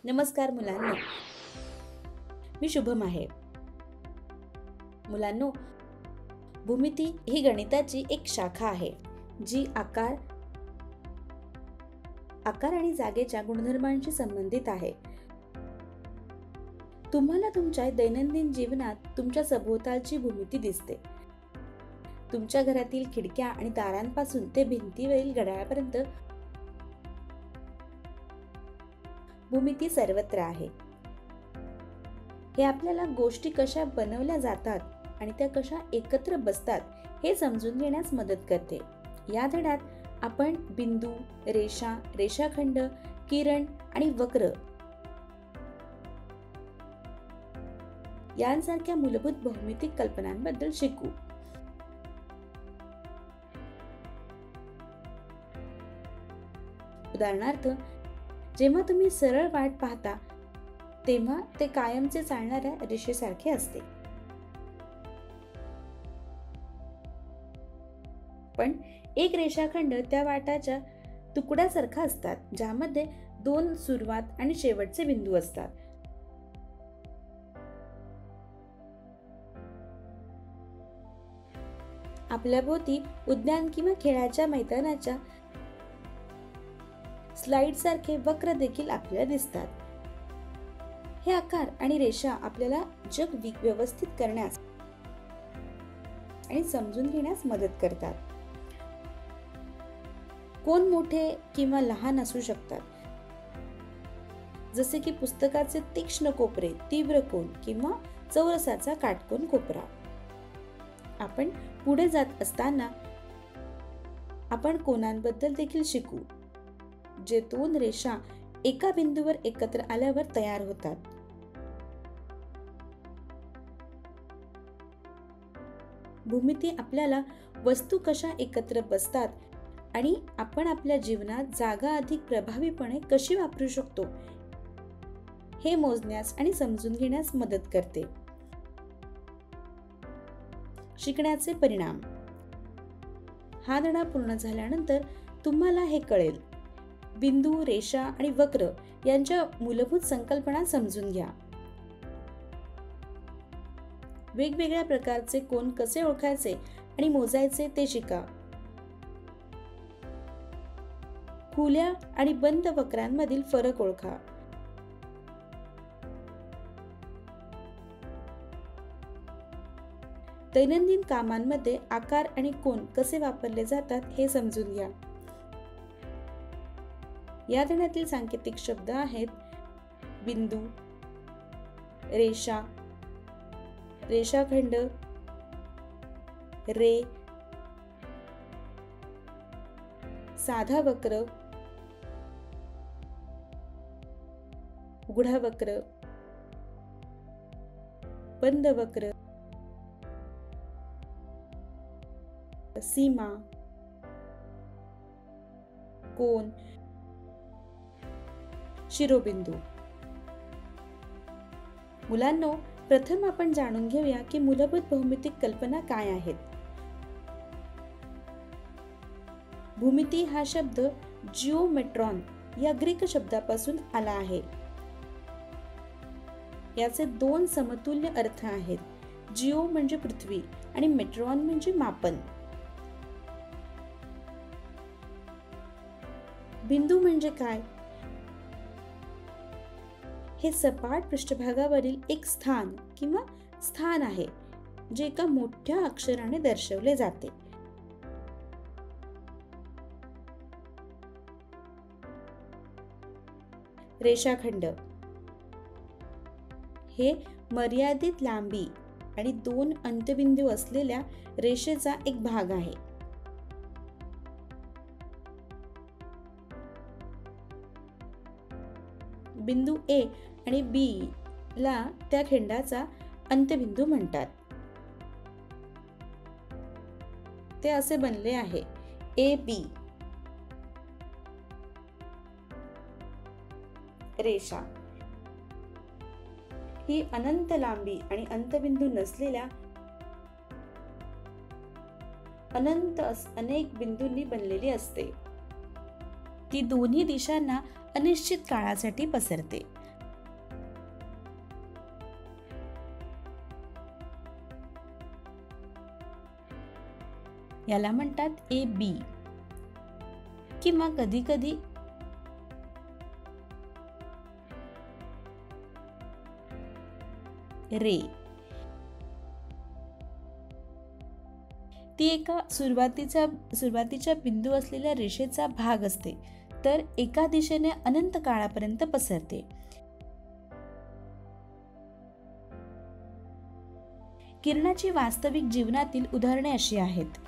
नमस्कार मुलांनो, मी शुभम आहे. मुलांनो, भूमिती ही गणिताची एक शाखा आहे जी आकार आणि जागेच्या गुणधर्मांशी संबंधित आहे. तुम्हाला तुमच्या दैनंदिन जीवनात तुमच्या सभोवतालची भूमिती दिसते. तुमच्या घरातील खिडक्या आणि दारांपासून ते भिंतीवरील घड्याळापर्यंत भूमिती सर्वत्र आहे. हे आपल्याला गोष्टी कशा बनवल्या जातात आणि त्या कशा एकत्र बसतात हे समजून घेण्यास मदत करते. या धड्यात आपण बिंदू, रेषा, रेषाखंड, किरण आणि वक्र यांसारख्या मूलभूत भौमितिक कल्पनांबद्दल शिकू. उदाहरणार्थ, जेव्हा तुम्ही सरळ वाट पाहता तेव्हा ते कायमचे चालणाऱ्या रेषेसारखे असते. पण एक रेषाखंड त्या वाटाच्या तुकड्यासारखा असतात, ज्यामध्ये दोन सुरुवात आणि शेवटचे बिंदू असतात. आपल्या भोवती उद्यान किंवा खेळाच्या मैदानाच्या स्लाइड सारखे वक्र देखील आपल्याला दिसतात. हे आकार आणि रेषा आपल्याला जग व्यवस्थित करण्यास आणि समजून घेण्यास मदत करतात. कोण मोठे किंवा लहान असू शकतात, जसे की पुस्तकाचे तीक्ष्ण कोपरे, तीव्र कोन किंवा चौरसाचा काटकोन कोपरा. आपण पुढे जात असताना आपण कोनांबद्दल देखील शिकू, जे दोन रेषा एका बिंदूवर एकत्र आल्यावर तयार होतात. भूमिती आपल्याला वस्तू कशा एकत्र बसतात आणि आपण आपल्या जीवनात जागा अधिक प्रभावीपणे कशी वापरू शकतो हे मोजण्यास आणि समजून घेण्यास मदत करते. शिकण्याचे परिणाम. हा धडा पूर्ण झाल्यानंतर तुम्हाला हे कळेल. बिंदू, रेषा आणि वक्र यांच्या मूलभूत संकल्पना समजून घ्या. वेगवेगळ्या प्रकारचे कोन कसे ओळखायचे आणि मोजायचे ते शिका. खुल्या आणि बंद वक्रांमधील फरक ओळखा. दैनंदिन कामांमध्ये आकार आणि कोन कसे वापरले जातात हे समजून घ्या. या धड्यातील सांकेतिक शब्द आहेत बिंदू, रेषा, रेषाखंड, रे, साधा वक्र, उघडा वक्र, बंद वक्र, सीमा, कोन, शिरोबिंदू. मुलांनो, प्रथम आपण जाणून घेऊया की मूलभूत भौमितिक कल्पना काय आहेत. भूमिती हा शब्द जिओमेट्रॉन या ग्रीक शब्दापासून आला आहे. याचे दोन समतुल्य अर्थ आहेत. जिओ म्हणजे पृथ्वी आणि मेट्रॉन म्हणजे मापन. बिंदू म्हणजे काय? हे सपाट पृष्ठभागावरील एक स्थान किंवा स्थान आहे जे एका मोठ्या अक्षराने दर्शवले जाते. रेषाखंड हे मर्यादित लांबी आणि दोन अंत्यबिंदू असलेल्या रेषेचा एक भाग आहे. बिंदू ए आणि बी ला त्या खंडाचा अंत्यबिंदू म्हणतात. ते असे बनले आहे ए बी. रेषा ही अनंत लांबी आणि अंतबिंदू नसलेल्या अनेक बिंदूंनी बनलेली असते. ती दोन्ही दिशांना अनिश्चित काळासाठी पसरते याला म्हणतात ए बी, किंवा कधी कधी रे. ती एका सुरुवातीच्या बिंदू असलेल्या रेषेचा भाग असते, तर एका दिशेने अनंत काळापर्यंत पसरते. किरणाची वास्तविक जीवनातील उदाहरणे अशी आहेत.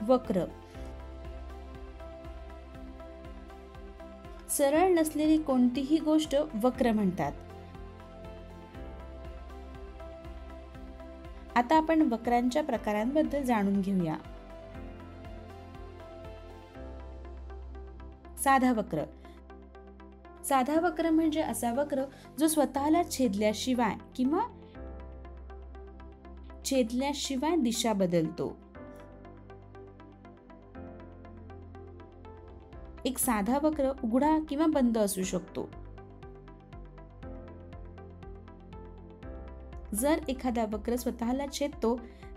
वक्र. सरळ नसलेली कोणतीही गोष्ट वक्र म्हणतात. आता आपण वक्रांच्या प्रकारांबद्दल जाणून घेऊया. साधा वक्र. साधा वक्र म्हणजे असा वक्र जो स्वतःला छेदल्याशिवाय दिशा बदलतो. एक साधा वक्र उघडा किंवा बंद असू शकतो. जर एखादा वक्र स्वतःला छेदतो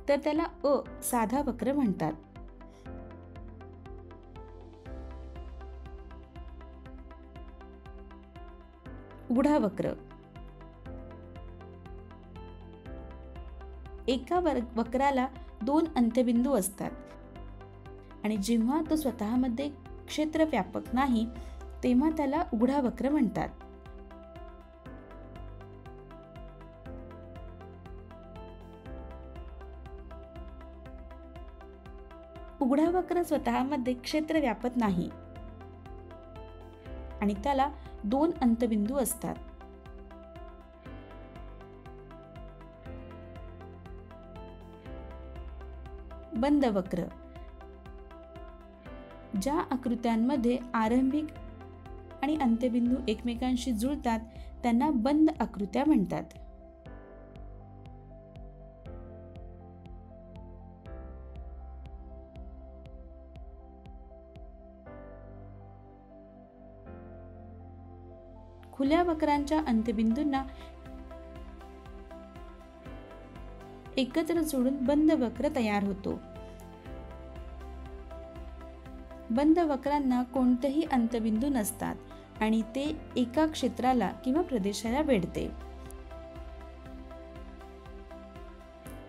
तर त्याला असाधा वक्र म्हणतात. उघडा वक्र. एका वक्राला 2 अंत्यबिंदू असतात आणि जेव्हा तो स्वतःमध्ये क्षेत्र व्यापक नाही तेव्हा त्याला उघडा वक्र म्हणतात. उघडा वक्र स्वतःमध्ये क्षेत्र व्यापत नाही आणि त्याला 2 अंत्यबिंदू असतात. बंद वक्र. ज्या आकृत्यांमध्ये आरंभिक आणि अंत्यबिंदू एकमेकांशी जुळतात त्यांना बंद आकृत्या म्हणतात. खुल्या वक्रांच्या अंत्यबिंदूंना एकत्र जोडून बंद वक्र तयार होतो. बंद वक्रांना कोणतेही अंत्यबिंदू नसतात आणि ते एका क्षेत्राला किंवा प्रदेशाला वेढते.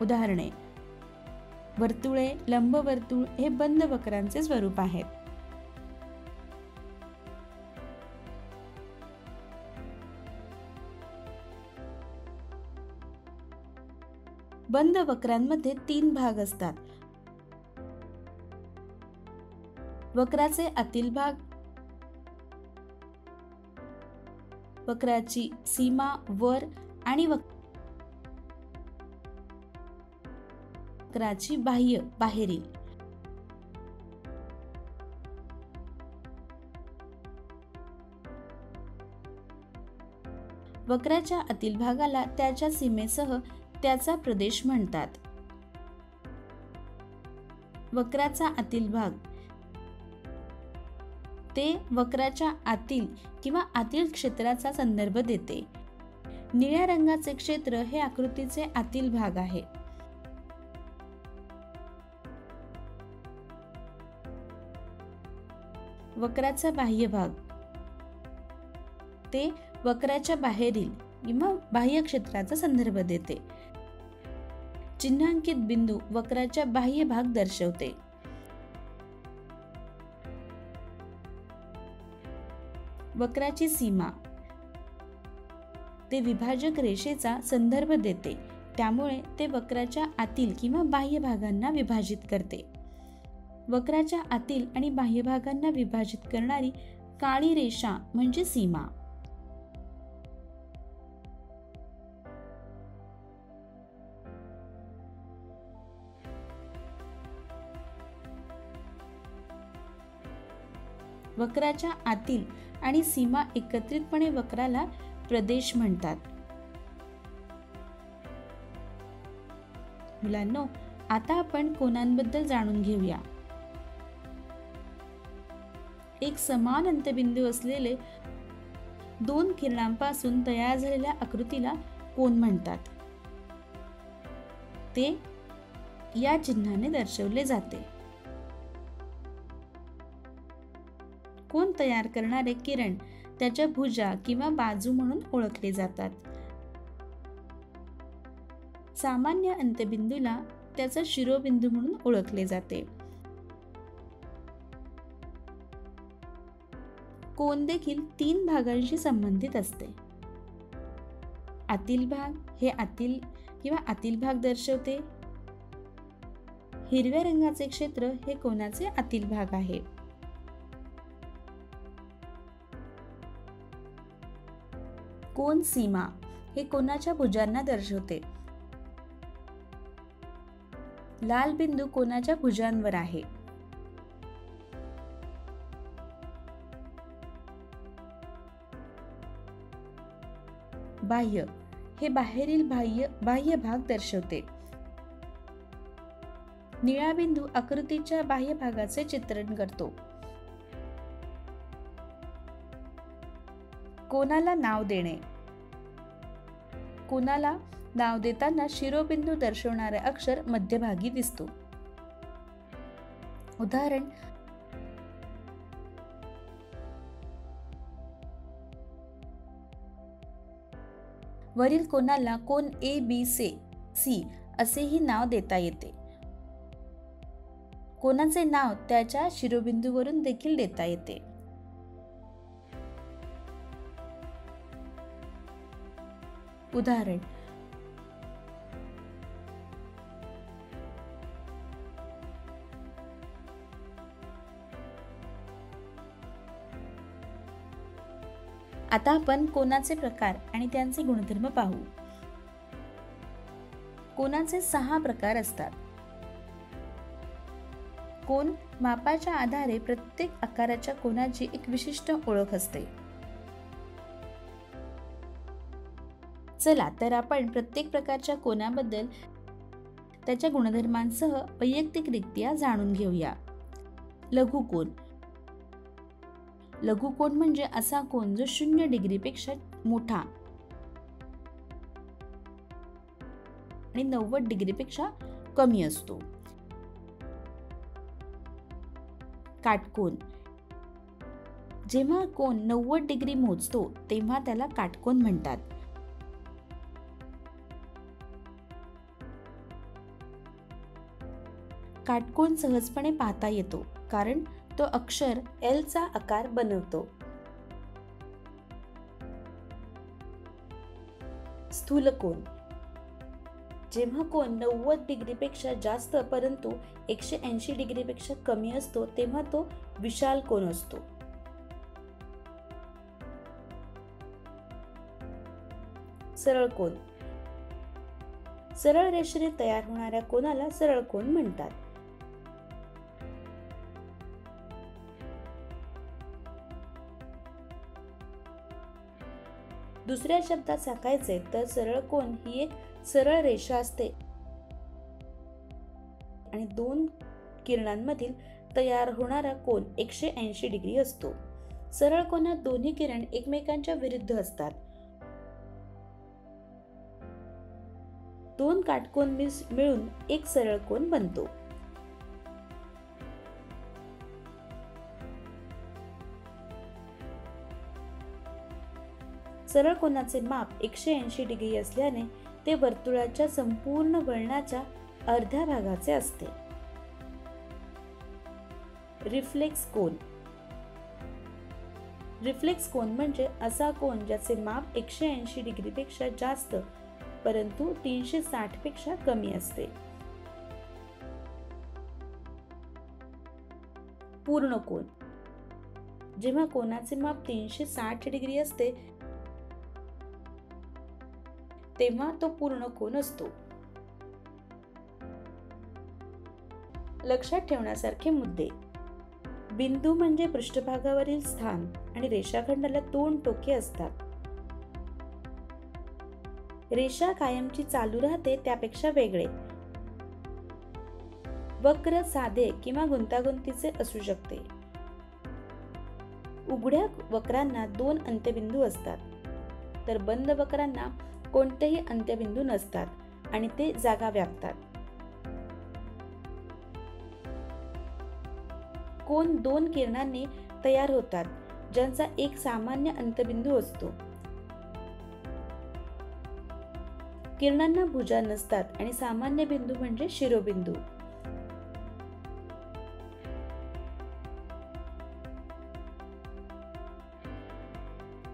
उदाहरणे: वर्तुळे, लंबवर्तुळ हे बंद वक्रांचे स्वरूप आहेत. बंद वक्रांमध्ये 3 भाग असतात. वक्राचे आतील भाग, वक्राची सीमा वर आणि वक्राची बाहेरील. वक्राच्या आतील भागाला त्याच्या सीमेसह त्याचा प्रदेश म्हणतात. वक्राचा आतील भाग ते वक्राच्या आतील किंवा आतील क्षेत्राचा संदर्भ देते. निळ्या रंगाचे क्षेत्र हे आकृतीचे आतील भाग आहे. वक्राचा बाह्य भाग ते वक्राच्या बाहेरील किंवा बाह्य क्षेत्राचा संदर्भ देते. चिन्हांकित बिंदू वक्राच्या बाह्य भाग दर्शवते. वक्राची सीमा ते विभाजक रेषेचा संदर्भ देते, त्यामुळे ते वक्राच्या आतील किंवा बाह्य भागांना विभाजित करते. वक्राच्या आतील आणि बाह्य भागांना विभाजित करणारी काळी रेषा म्हणजे सीमा. वक्राच्या आतील आणि सीमा एकत्रितपणे वक्राला प्रदेश म्हणतात. मुलांनो, आता आपण कोनांबद्दल जाणून घेऊया. एक समान अंत्यबिंदू असलेले दोन किरणांपासून तयार झालेल्या आकृतीला कोन म्हणतात. ते या चिन्हाने दर्शवले जाते. कोन तयार करणारे किरण त्याच्या भुजा किंवा बाजू म्हणून ओळखले जातात. सामान्य अंत्यबिंदूला त्याचा शिरोबिंदू म्हणून ओळखले जाते. कोन देखील 3 भागांशी संबंधित असते. आतील भाग हे आतील किंवा आतील भाग दर्शवते. हिरव्या रंगाचे क्षेत्र हे कोनाचे आतील भाग आहे. कोन सीमा हे कोनाच्या भुजांना दर्शवते. लाल बिंदू कोनाच्या भुजांवर आहे. बाह्य हे बाहेरील बाह्य भाग दर्शवते. निळा बिंदू आकृतीच्या बाह्य भागाचे चित्रण करतो. कोनाला नाव देणे. कोनाला नाव देताना शिरोबिंदू दर्शवणारे अक्षर मध्यभागी दिसतो. उदाहरण, वरील कोनाला कोन ABC असेही नाव देता येते. कोनाचे नाव त्याच्या शिरोबिंदूवरून देखील देता येते. उदाहरण, आता आपण कोनाचे प्रकार आणि त्यांचे गुणधर्म पाहू. कोनाचे 6 प्रकार असतात. कोन मापाच्या आधारे प्रत्येक आकाराच्या कोनाची एक विशिष्ट ओळख असते. चला तर आपण प्रत्येक प्रकारच्या कोनाबद्दल त्याच्या गुणधर्मांसह वैयक्तिकरित्या जाणून घेऊया. लघुकोन. लघुकोन म्हणजे असा कोन जो 0 डिग्रीपेक्षा मोठा आणि 90 डिग्रीपेक्षा कमी असतो. काटकोन. जेव्हा कोन 90 डिग्री मोजतो तेव्हा त्याला काटकोन म्हणतात. काटकोन सहजपणे पाहता येतो कारण तो अक्षर L चा आकार बनवतो. स्थूलकोन. जेव्हा कोन 90 डिग्रीपेक्षा जास्त परंतु 180 डिग्रीपेक्षा कमी असतो तेव्हा तो विशाल कोन असतो. सरळ कोन. सरळ रेषेने तयार होणाऱ्या कोनाला सरळ कोन म्हणतात. दुसऱ्या शब्दात सांगायचे तर सरळ कोन ही एक सरळ रेषा असते आणि 2 किरणांमधील तयार होणारा कोन 180 डिग्री असतो. सरळ कोनात दोन्ही किरण एकमेकांच्या विरुद्ध असतात. 2 काटकोन मिळून एक सरळ कोन बनतो. सरळ कोनाचे माप 180 डिग्री असल्याने ते वर्तुळाच्या संपूर्ण वळणाच्या अर्ध्या भागाचे असते. रिफ्लेक्स कोन. रिफ्लेक्स कोन म्हणजे असा कोन ज्याचे माप 180 डिग्रीपेक्षा जास्त परंतु 360 पेक्षा कमी असते. पूर्ण कोन. जेव्हा कोनाचे माप 360 डिग्री असते तेव्हा तो पूर्ण कोन असतो. लक्षात ठेवण्यासारखे मुद्दे. बिंदू म्हणजे पृष्ठभागावरील स्थान आणि रेषाखंडाला 2 टोके असतात. रेषा कायमची चालू राहते त्यापेक्षा वेगळे. वक्र साधे किंवा गुंतागुंतीचे असू शकते. उघड्या वक्रांना 2 अंत्यबिंदू असतात, तर बंद वक्रांना कोणतेही अंत्यबिंदू नसतात आणि ते जागा व्यापतात. कोन 2 किरणांनी तयार होतात, ज्यांचा एक सामान्य अंत्यबिंदू असतो. किरणांना भुजा नसतात आणि सामान्य बिंदू म्हणजे शिरोबिंदू.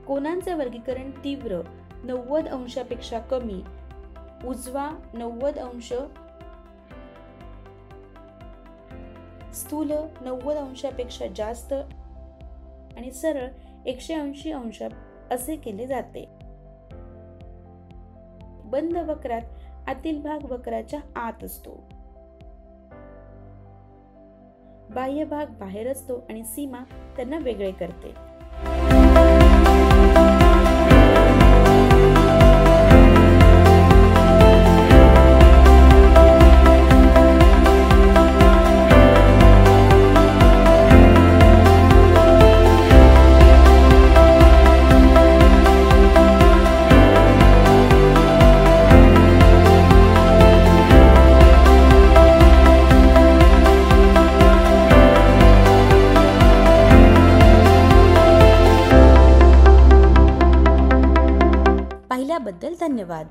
कोनांचे वर्गीकरण तीव्र 90 अंशापेक्षा कमी, उजवा 90 अंश, स्थूल 90 अंशापेक्षा जास्त आणि सरळ 180 अंश असे केले जाते. बंद वक्रात आतील भाग वक्राच्या आत असतो, बाह्य भाग बाहेर असतो आणि सीमा त्यांना वेगळे करते. पाहिल्याबद्दल धन्यवाद.